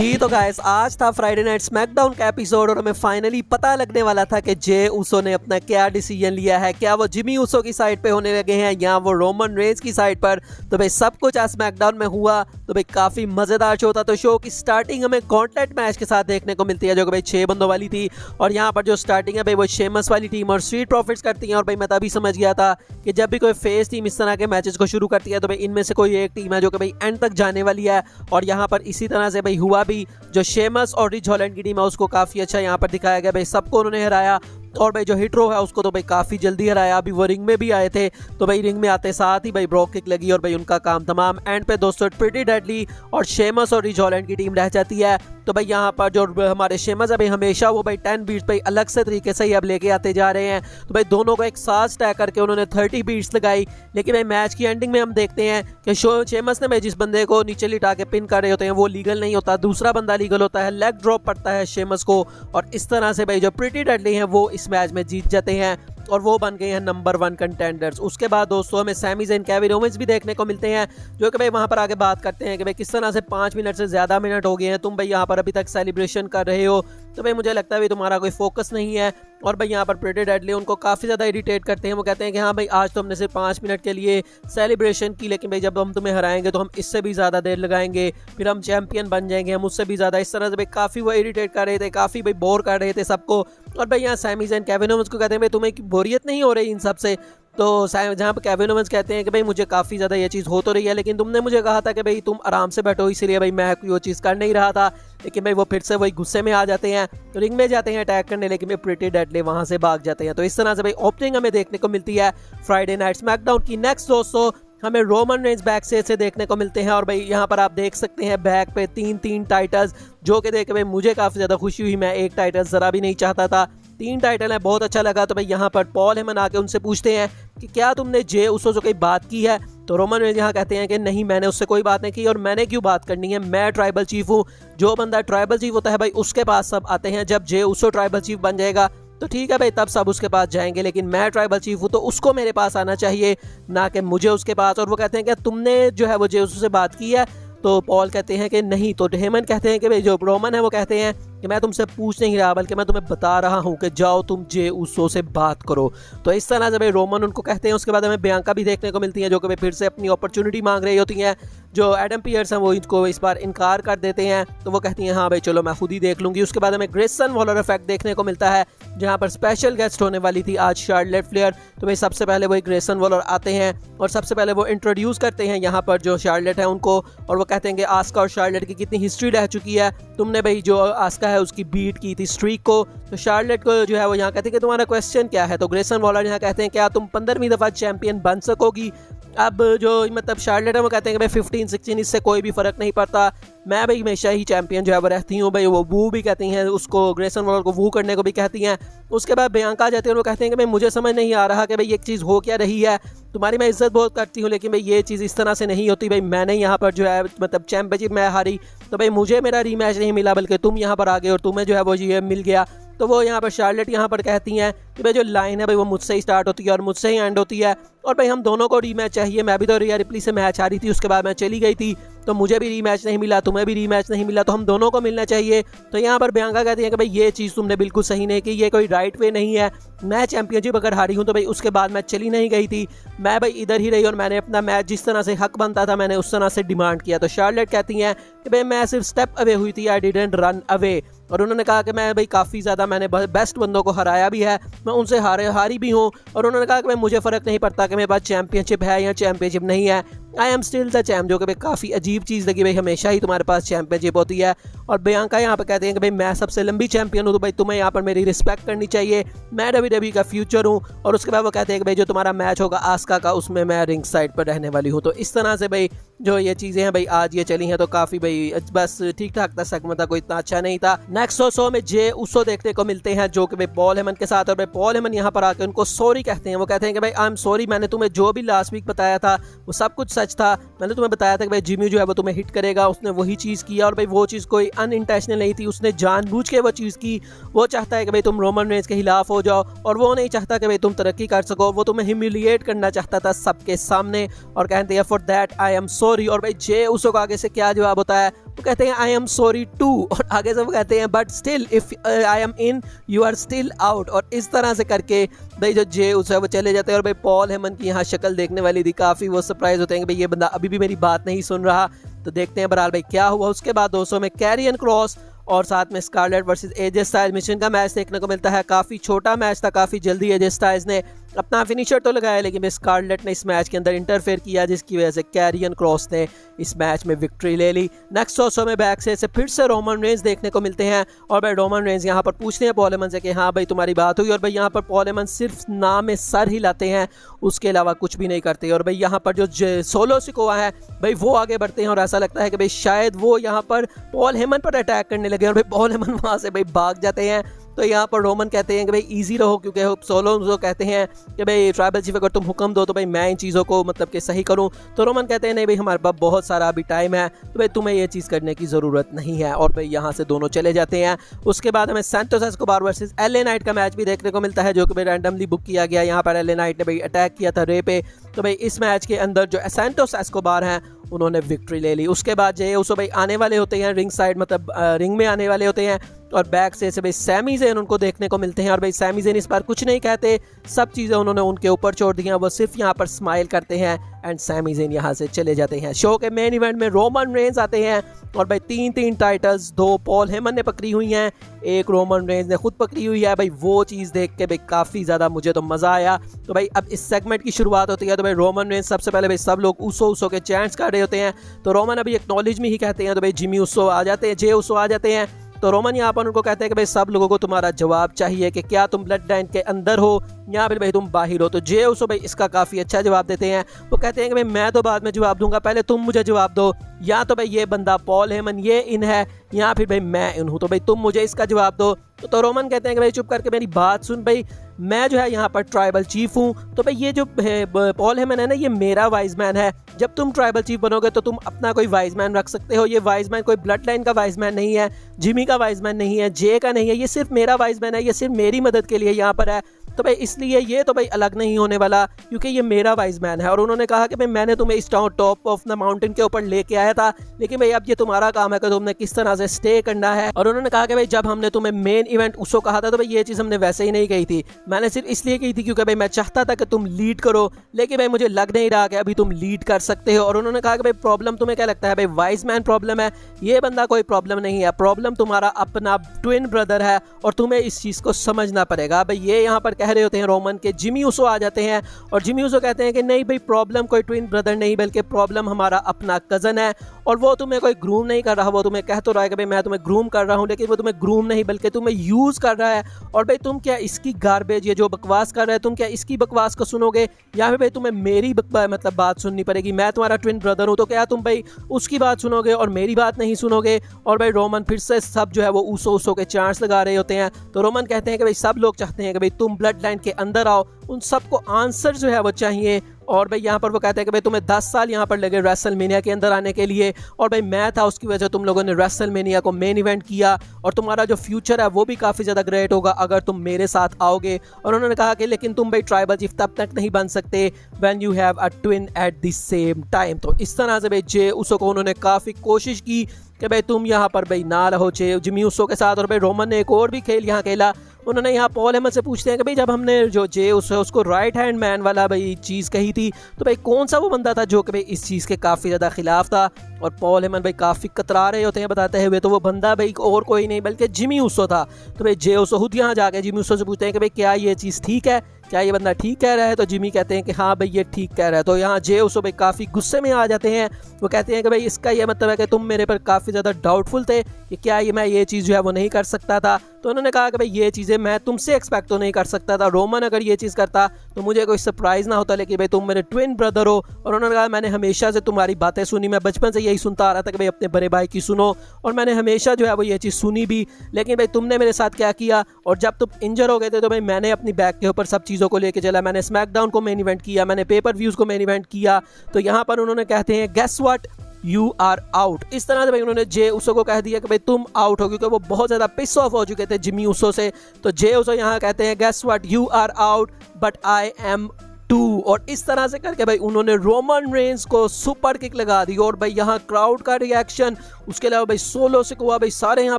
जी तो गाइस आज था फ्राइडे नाइट स्मैकडाउन का एपिसोड और हमें फाइनली पता लगने वाला था कि जे उसो ने अपना क्या डिसीजन लिया है। क्या वो जिमी उसो की साइड पे होने लगे हैं या वो रोमन रेंज की साइड पर। तो भाई सब कुछ आज स्मैकडाउन में हुआ तो भाई काफ़ी मज़ेदार शो था। तो शो की स्टार्टिंग हमें गॉन्टलेट मैच के साथ देखने को मिलती है जो कि भाई 6 बंदों वाली थी। और यहाँ पर जो स्टार्टिंग है भाई वो शेमस वाली टीम और स्ट्रीट प्रॉफिट्स करती हैं। और भाई मैं तभी समझ गया था कि जब भी कोई फेस टीम इस तरह के मैचेस को शुरू करती है तो भाई इनमें से कोई एक टीम है जो कि भाई एंड तक जाने वाली है। और यहाँ पर इसी तरह से भाई हुआ भी। जो शेमस और रिच हॉलैंड की टीम है उसको काफ़ी अच्छा यहाँ पर दिखाया गया। भाई सबको उन्होंने हराया और भाई जो हिट्रो है उसको तो भाई काफ़ी जल्दी हराया। अभी वो रिंग में भी आए थे तो भाई रिंग में आते साथ ही भाई ब्रॉक किक लगी और भाई उनका काम तमाम। एंड पे दोस्तों प्रीटी डेडली और शेमस और रिच हॉलैंड की टीम रह जाती है। तो भाई यहाँ पर जो हमारे शेमस है भाई हमेशा वो भाई 10 बीट्स भाई अलग से तरीके से ही अब लेके आते जा रहे हैं। तो भाई दोनों को एक साथ स्टैक करके उन्होंने 30 बीट्स लगाई। लेकिन भाई मैच की एंडिंग में हम देखते हैं कि शेमस ने भाई जिस बंदे को नीचे लिटा के पिन कर रहे होते हैं वो लीगल नहीं होता, दूसरा बंदा लीगल होता है। लेग ड्रॉप पड़ता है शेमस को और इस तरह से भाई जो प्रीटी डेडली हैं वो इस मैच में जीत जाते हैं और वो बन गए हैं नंबर 1 कंटेंडर्स। उसके बाद दोस्तों हमें सैमी ज़ेन केविन ओवेंस भी देखने को मिलते हैं जो कि भाई वहाँ पर आगे बात करते हैं कि भाई किस तरह से 5 मिनट से ज़्यादा मिनट हो गए हैं, तुम भाई यहाँ पर अभी तक सेलिब्रेशन कर रहे हो। तो भाई मुझे लगता है भाई तुम्हारा कोई फोकस नहीं है। और भाई यहाँ पर प्रीटी डेडली उनको काफ़ी ज़्यादा इरिटेट करते हैं। वो कहते हैं कि हाँ भाई आज तो हमने सिर्फ 5 मिनट के लिए सेलिब्रेशन की, लेकिन भाई जब हम तुम्हें हराएंगे तो हम इससे भी ज़्यादा देर लगाएंगे, फिर हम चैंपियन बन जाएंगे, हम उससे भी ज़्यादा। इस तरह से भाई काफ़ी वो इरिटेट कर रहे थे, काफ़ी भाई बोर कर रहे थे सबको। और भाई यहाँ सैमी ज़ेन केविन ओवेंस को कहते हैं भाई तुम्हें बोरियत नहीं हो रही इन सब से। तो जहाँ पर केविन ओवेंस कहते हैं कि भाई मुझे काफ़ी ज़्यादा ये चीज़ हो तो रही है लेकिन तुमने मुझे कहा था कि भाई तुम आराम से बैठो, इसीलिए भाई मैं वो चीज़ कर नहीं रहा था। लेकिन भाई वो फिर से वही गुस्से में आ जाते हैं, तो रिंग में जाते हैं अटैक करने, लेकिन भाई प्रीटी डेडली वहाँ से भाग जाते हैं। तो इस तरह से भाई ओपनिंग हमें देखने को मिलती है फ्राइडे नाइट स्मैकडाउन की। नेक्स्ट दोस्तों हमें रोमन रेंज बैक से देखने को मिलते हैं और भाई यहाँ पर आप देख सकते हैं बैक पे 3 टाइटल्स जो कि देख के भाई मुझे काफ़ी ज़्यादा खुशी हुई। मैं एक टाइटल ज़रा भी नहीं चाहता था, 3 टाइटल है, बहुत अच्छा लगा। तो भाई यहाँ पर पॉल हेमन आके उनसे पूछते हैं कि क्या तुमने जे उसो से कोई बात की है। तो रोमन रेंज यहाँ कहते हैं कि नहीं मैंने उससे कोई बात नहीं की और मैंने क्यों बात करनी है, मैं ट्राइबल चीफ हूँ। जो बंदा ट्राइबल चीफ होता है भाई उसके पास सब आते हैं। जब जे उसो ट्राइबल चीफ बन जाएगा तो ठीक है भाई तब सब उसके पास जाएंगे, लेकिन मैं ट्राइबल चीफ हूँ तो उसको मेरे पास आना चाहिए ना कि मुझे उसके पास। और वो कहते हैं कि तुमने जो है वो जे उसो से बात की है। तो पॉल कहते हैं कि नहीं। तो हेमन कहते हैं कि भाई जो रोमन है वो कहते हैं कि मैं तुमसे पूछ नहीं रहा बल्कि मैं तुम्हें बता रहा हूँ कि जाओ तुम जे उसो से बात करो। तो इस तरह से भाई रोमन उनको कहते हैं। उसके बाद हमें बियांका भी देखने को मिलती है जो कि भाई फिर से अपनी अपॉर्चुनिटी मांग रही होती हैं। जो एडम पियर्स हैं वो इनको इस बार इनकार कर देते हैं, तो वो कहती हैं हाँ भाई चलो मैं खुद ही देख लूँगी। उसके बाद हमें ग्रेसन वॉलर इफेक्ट देखने को मिलता है जहाँ पर स्पेशल गेस्ट होने वाली थी आज शार्लेट फ्लेयर। तो भाई सबसे पहले वही ग्रेसन वॉलर आते हैं और सबसे पहले वो इंट्रोड्यूस करते हैं यहाँ पर जो शार्लेट है उनको। और वो कहते हैं कि आस्का और शार्लेट की कितनी हिस्ट्री रह चुकी है, तुमने भाई जो आस्का है उसकी बीट की थी स्ट्रीक को। तो शार्लेट को जो है वो यहाँ कहते हैं कि तुम्हारा क्वेश्चन क्या है। तो ग्रेसन वॉलर यहाँ कहते हैं क्या तुम 15वीं दफ़ा चैंपियन बन सकोगी। अब जो मतलब शार्लेट है वो कहते हैं कि भाई 15-16 इससे कोई भी फ़र्क नहीं पड़ता, मैं भाई हमेशा ही चैंपियन जो है वो रहती हूँ। भाई वो वू भी कहती हैं उसको, ग्रेसन वॉलर को वू करने को भी कहती हैं। उसके बाद बियांका आ जाती है और वो कहते हैं कि भाई मुझे समझ नहीं आ रहा कि भाई ये चीज़ हो क्या रही है, तुम्हारी मैं इज्जत बहुत करती हूँ लेकिन भाई ये चीज़ इस तरह से नहीं होती। भाई मैंने यहाँ पर जो है मतलब चैंपियनशिप मैं हारी तो भाई मुझे मेरा रीमैच नहीं मिला बल्कि तुम यहाँ पर आ गए और तुम्हें जो है वो ये मिल गया। तो वो यहाँ पर शार्लेट यहाँ पर कहती हैं कि भाई जो लाइन है भाई वो मुझसे ही स्टार्ट होती है और मुझसे ही एंड होती है और भाई हम दोनों को रीमैच चाहिए। मैं भी तो रिया रिप्ली से मैच हारी थी, उसके बाद मैं चली गई थी तो मुझे भी रीमैच नहीं मिला, तुम्हें भी रीमैच नहीं मिला, तो हम दोनों को मिलना चाहिए। तो यहाँ पर बियांका कहती है कि भाई ये चीज़ तुमने बिल्कुल सही नहीं की, ये कोई राइट वे नहीं है। मैं चैंपियनशिप अगर हारी हूँ तो भाई उसके बाद मैं चली नहीं गई थी, मैं भाई इधर ही रही और मैंने अपना मैच जिस तरह से हक बनता था मैंने उस तरह से डिमांड किया। तो शार्लेट कहती हैं कि भाई मैं सिर्फ स्टेप अवे हुई थी, आई डिडंट रन अवे। और उन्होंने कहा कि मैं भाई काफ़ी ज़्यादा मैंने बेस्ट बंदों को हराया भी है, मैं उनसे हारी भी हूँ। और उन्होंने कहा कि भाई मुझे फ़र्क नहीं पड़ता कि मेरे पास चैंपियनशिप है या चैंपियनशिप नहीं है, I am still the champ. जो कि भाई काफ़ी अजीब चीज़ लगी, भाई हमेशा ही तुम्हारे पास चैंपियनशिप होती है। और बियांका यहाँ पर कहते हैं कि भाई मैं सबसे लंबी चैंपियन हूँ तो भाई तुम्हें यहाँ पर मेरी रिस्पेक्ट करनी चाहिए, मैं WWE का फ्यूचर हूँ। और उसके बाद वो कहते हैं कि भाई जो तुम्हारा मैच होगा आस्का का उसमें मैं रिंग साइड पर रहने वाली हूँ। तो इस तरह से भाई जो ये चीज़ें हैं भाई आज ये चली हैं तो काफ़ी भाई बस ठीक ठाक था, सेगमेंट था, कोई इतना अच्छा नहीं था। नेक्स्ट शो में जे उसो देखने को मिलते हैं जो कि भाई पॉल हेमन के साथ। और भाई पॉल हेमन यहाँ पर आकर उनको सॉरी कहते हैं। वो कहते हैं कि भाई आई एम सॉरी, मैंने तुम्हें जो भी लास्ट वीक बताया था वो सब कुछ सच था। मैंने तुम्हें बताया था कि भाई जिमी जो है वो तुम्हें हिट करेगा, उसने वही चीज़ किया और भाई वो चीज़ कोई अनइंटेंशनल नहीं थी, उसने जानबूझ के वो चीज़ की। वो चाहता है कि भाई तुम रोमन रेंज के खिलाफ हो जाओ और वो नहीं चाहता कि भाई तुम तरक्की कर सको, वो तुम्हें ह्यूमिलिएट करना चाहता था सबके सामने और कहते हैं for that I am sorry. और भाई जे उसो का आगे से क्या जवाब होता है, वो कहते हैं आई एम सॉरी टू, और आगे से वो कहते हैं but still if I am in you are still out. और इस तरह से करके भाई जो जे उस है वो चले जाते हैं। और भाई पॉल हेमन की यहाँ शक्ल देखने वाली थी, काफ़ी वो सरप्राइज होते हैं कि भाई ये बंदा अभी भी मेरी बात नहीं सुन रहा। तो देखते हैं बहरहाल भाई क्या हुआ। उसके बाद दोस्तों में कैरियन क्रॉस और साथ में Scarlett versus AJ Styles mission का मैच देखने को मिलता है। काफ़ी छोटा मैच था, काफ़ी जल्दी एजे स्टाइल्स ने अपना फिनिशर तो लगाया, लेकिन स्कारलेट ने इस मैच के अंदर इंटरफेयर किया, जिसकी वजह से कैरियन क्रॉस ने इस मैच में विक्ट्री ले ली। नेक्स्ट दोस्तों में बैक से फिर से रोमन रेंज देखने को मिलते हैं और भाई रोमन रेंज यहाँ पर पूछते हैं पॉल हेमन से कि हाँ भाई तुम्हारी बात हुई। और भाई यहाँ पर पॉल हेमन सिर्फ नाम में सर हिलाते हैं, उसके अलावा कुछ भी नहीं करते। और भाई यहाँ पर जो सोलो सिकोआ है भाई वो आगे बढ़ते हैं और ऐसा लगता है कि भाई शायद वो यहाँ पर पॉल हेमन पर अटैक करने लगे और भाई पॉल हेमन वहाँ से भाई भाग जाते हैं। तो यहाँ पर रोमन कहते हैं कि भाई इजी रहो, क्योंकि सोलो जो कहते हैं कि भाई ट्राइबल चीफ अगर तुम हुक्म दो तो भाई मैं इन चीज़ों को मतलब कि सही करूँ। तो रोमन कहते हैं नहीं भाई हमारे पास बहुत सारा अभी टाइम है, तो भाई तुम्हें ये चीज़ करने की ज़रूरत नहीं है। और भाई यहाँ से दोनों चले जाते हैं। उसके बाद हमें Santos Escobar versus LA night का मैच भी देखने को मिलता है, जो कि भाई रैंडमली बुक किया गया। यहाँ पर एलए नाइट ने भाई अटैक किया था रे पे, तो भाई इस मैच के अंदर जो सैंटोस एस्कोबार हैं उन्होंने विक्ट्री ले ली। उसके बाद जे उसो भाई आने वाले होते हैं रिंग साइड, मतलब रिंग में आने वाले होते हैं और बैक से भाई सैमी ज़ेन उनको देखने को मिलते हैं। और भाई सैमी ज़ेन इस बार कुछ नहीं कहते, सब चीज़ें उन्होंने उनके ऊपर छोड़ दी हैं, वो सिर्फ यहाँ पर स्माइल करते हैं एंड सैमी ज़ेन यहाँ से चले जाते हैं। शो के मेन इवेंट में रोमन रेंज आते हैं और भाई तीन टाइटल्स, 2 पॉल हेमन ने पकड़ी हुई हैं, 1 रोमन रेंज ने खुद पकड़ी हुई है। भाई वो चीज़ देख के भाई काफ़ी ज़्यादा मुझे तो मज़ा आया। तो भाई अब इस सेगमेंट की शुरुआत होती है। तो भाई रोमन रेंज सबसे पहले भाई सब लोग उसो के चैंट्स कर रहे होते हैं, तो रोमन अभी एक्नॉलेज में ही कहते हैं। तो भाई जिमी उसो आ जाते हैं, जे उसो आ जाते हैं। तो रोमन यहाँ पर उनको कहते हैं कि भाई सब लोगों को तुम्हारा जवाब चाहिए कि क्या तुम ब्लड लाइन के अंदर हो या फिर भाई तुम बाहर हो। तो जे उसो भाई इसका काफ़ी अच्छा जवाब देते हैं। वो कहते हैं कि भाई मैं तो बाद में जवाब दूंगा, पहले तुम मुझे जवाब दो, या तो भाई ये बंदा पॉल हेमन ये इन है या फिर भाई मैं इन हूँ, तो भाई तुम मुझे इसका जवाब दो। तो रोमन कहते हैं कि भाई चुप करके मेरी बात सुन, भाई मैं जो है यहाँ पर ट्राइबल चीफ हूँ। तो भाई ये जो पॉल हेमन है ना, ये मेरा वाइज मैन है। जब तुम ट्राइबल चीफ बनोगे तो तुम अपना कोई वाइज मैन रख सकते हो। ये वाइज मैन कोई ब्लड लाइन का वाइज मैन नहीं है, जिमी का वाइज मैन नहीं है, जे का नहीं है, ये सिर्फ मेरा वाइज मैन है, ये सिर्फ मेरी मदद के लिए यहाँ पर है। तो भाई इसलिए ये तो भाई अलग नहीं होने वाला, क्योंकि ये मेरा वाइज मैन है। और उन्होंने कहा कि भाई मैंने तुम्हें इस टॉप ऑफ द माउंटेन के ऊपर लेके आया था, लेकिन भाई अब ये तुम्हारा काम है कि तुमने किस तरह से स्टे करना है। और उन्होंने कहा कि भाई जब हमने तुम्हें मेन इवेंट उसको कहा था तो भाई ये चीज़ हमने वैसे ही नहीं कही थी, मैंने सिर्फ इसलिए कही थी क्योंकि भाई मैं चाहता था कि तुम लीड करो, लेकिन भाई मुझे लग नहीं रहा कि अभी तुम लीड कर सकते हो। और उन्होंने कहा कि भाई प्रॉब्लम तुम्हें क्या लगता है, भाई वाइज मैन प्रॉब्लम है, ये बंदा कोई प्रॉब्लम नहीं है, प्रॉब्लम तुम्हारा अपना ट्विन ब्रदर है और तुम्हें इस चीज़ को समझना पड़ेगा। भाई ये यहाँ पर कह रहे होते हैं रोमन के जिमी उसो आ जाते हैं और जिमी उसो कहते हैं कि नहीं भाई प्रॉब्लम कोई ट्विन ब्रदर नहीं, बल्कि प्रॉब्लम हमारा अपना कज़न है और वो तुम्हें कोई ग्रूम नहीं कर रहा, वो तुम्हें कह तो रहा है कि भाई मैं तुम्हें ग्रूम कर रहा हूँ, लेकिन वो तुम्हें ग्रूम नहीं बल्कि तुम्हें यूज़ कर रहा है। और भाई तुम क्या इसकी गार्बेज, ये जो बकवास कर रहा है, तुम क्या इसकी बकवास को सुनोगे या फिर भाई तुम्हें मेरी मतलब बात सुननी पड़ेगी। मैं तुम्हारा ट्विन ब्रदर हूँ, तो क्या तुम भाई उसकी बात सुनोगे और मेरी बात नहीं सुनोगे। और भाई रोमन फिर से सब जो है वो उसो के चांस लगा रहे होते हैं। तो रोमन कहते हैं कि भाई सब लोग चाहते हैं कि भाई तुम ब्लड लाइन के अंदर आओ, उन सबको आंसर जो है वो चाहिए। और भाई यहाँ पर वो कहते हैं कि भाई तुम्हें 10 साल यहाँ पर लगे रेसलमेनिया के अंदर आने के लिए, और भाई मैं था उसकी वजह से तुम लोगों ने रेसलमेनिया को मेन इवेंट किया, और तुम्हारा जो फ्यूचर है वो भी काफ़ी ज़्यादा ग्रेट होगा अगर तुम मेरे साथ आओगे। और उन्होंने कहा कि लेकिन तुम भाई ट्राइबल चीफ तब तक नहीं बन सकते when you have a twin at the same time. तो इस तरह से भाई जे उसो को उन्होंने काफ़ी कोशिश की कि भाई तुम यहाँ पर भाई ना रहो जिमी उसो के साथ। और भाई रोमन ने एक और भी खेल यहाँ खेला, उन्होंने यहाँ पॉल हेमन से पूछते हैं कि भाई जब हमने जो जे उसको राइट हैंड मैन वाला भाई चीज़ कही थी, तो भाई कौन सा वो बंदा था जो कि भाई इस चीज़ के काफ़ी ज़्यादा खिलाफ था। और पॉल हेमन भाई काफ़ी कतरा रहे होते हैं बताते हुए, तो वो बंदा भाई और कोई नहीं बल्कि जिमी उसो था। तो भाई जे उसो खुद यहाँ जाके जिमी उसो से पूछते हैं कि भाई क्या ये चीज़ ठीक है, क्या ये बंदा ठीक कह रहा है। तो जिमी कहते हैं कि हाँ भाई ये ठीक कह रहा है। तो यहाँ जे उसो भाई काफ़ी गुस्से में आ जाते हैं, वो कहते हैं कि भाई इसका ये मतलब है कि तुम मेरे पर काफ़ी ज़्यादा डाउटफुल थे कि क्या ये मैं ये चीज़ जो है वो नहीं कर सकता था। तो उन्होंने कहा कि भाई ये चीज़ें मैं तुमसे एक्सपेक्ट तो नहीं कर सकता था, रोमन अगर ये चीज़ करता तो मुझे कोई सरप्राइज़ ना होता, लेकिन भाई तुम मेरे ट्विन ब्रदर हो। और उन्होंने कहा मैंने हमेशा से तुम्हारी बातें सुनी, मैं बचपन से यही सुनता आ रहा था कि भाई अपने बड़े भाई की सुनो, और मैंने हमेशा जो है वो ये चीज़ सुनी भी, लेकिन भाई तुमने मेरे साथ क्या किया, और जब तुम इंजर हो गए थे तो भाई मैंने अपनी बैक के ऊपर सब चीज़ों को लेके चला, मैंने स्मैकडाउन को मेन इवेंट किया, मैंने पेपर व्यूज़ को मेन इवेंट किया। तो यहाँ पर उन्होंने कहते हैं guess what, you are out. इस तरह से भाई उन्होंने जे उसो को कह दिया कि भाई तुम आउट हो, क्योंकि वो बहुत ज़्यादा पिस ऑफ हो चुके थे जिमी उसो से। तो जे उसो यहाँ कहते हैं guess what, you are out but I am too, और इस तरह से करके भाई उन्होंने रोमन रेंस को सुपर किक लगा दी। और भाई यहाँ क्राउड का रिएक्शन, उसके अलावा भाई सोलो सिकोआ, भाई सारे यहाँ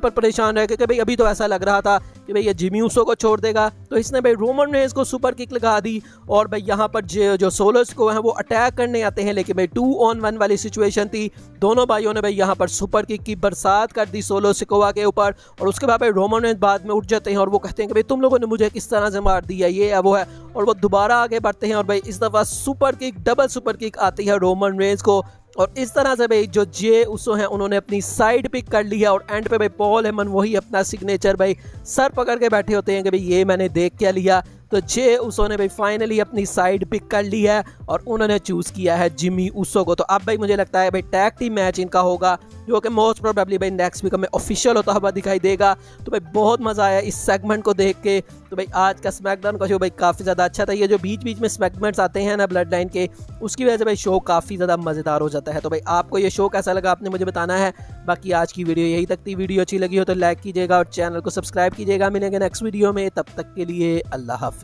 पर परेशान रहे, क्योंकि भाई अभी तो ऐसा लग रहा था कि भाई ये जिमी उसो को छोड़ देगा, तो इसने भाई रोमन रेंस को सुपर किक लगा दी। और भाई यहाँ पर जो सोलो सिकोआ है वो अटैक करने आते हैं, लेकिन भाई 2-on-1 वाली सिचुएशन थी। दोनों भाइयों ने भाई यहाँ पर सुपर किक की बरसात कर दी सोलो सिकोआ के ऊपर, और उसके बाद भाई रोमन रेंस बाद में उठ जाते हैं और वो कहते हैं कि भाई तुम लोगों ने मुझे किस तरह से मार दिया, ये है वो है, और वो दोबारा आगे बढ़ते हैं। और भाई इस दफ़ा super kick, double super kick आती है रोमन रेंस को, और इस तरह से भाई जो जे उसो हैं उन्होंने अपनी साइड पिक कर लिया। और एंड पे भाई पॉल हेमन वही अपना सिग्नेचर भाई सर पकड़ के बैठे होते हैं कि भाई ये मैंने देख क्या लिया। तो जे उसो ने भाई फाइनली अपनी साइड पिक कर ली है और उन्होंने चूज़ किया है जिमी उसो को। तो अब भाई मुझे लगता है भाई टैग टीम मैच इनका होगा, जो कि मोस्ट प्रोबेबली भाई नेक्स्ट वीक में ऑफिशियल होता हुआ दिखाई देगा। तो भाई बहुत मज़ा आया इस सेगमेंट को देख के। तो भाई आज का स्मैकडाउन का शो भाई काफ़ी ज़्यादा अच्छा था। ये जो बीच बीच में सेगमेंट्स आते हैं ना ब्लड लाइन के, उसकी वजह से भाई शो काफ़ी ज़्यादा मज़ेदार हो जाता है। तो भाई आपको ये शो कैसा लगा आपने मुझे बताना है। बाकी आज की वीडियो यही तक थी। वीडियो अच्छी लगी हो तो लाइक कीजिएगा और चैनल को सब्सक्राइब कीजिएगा। मिलेंगे नेक्स्ट वीडियो में, तब तक के लिए अल्लाह हाफ़िज़।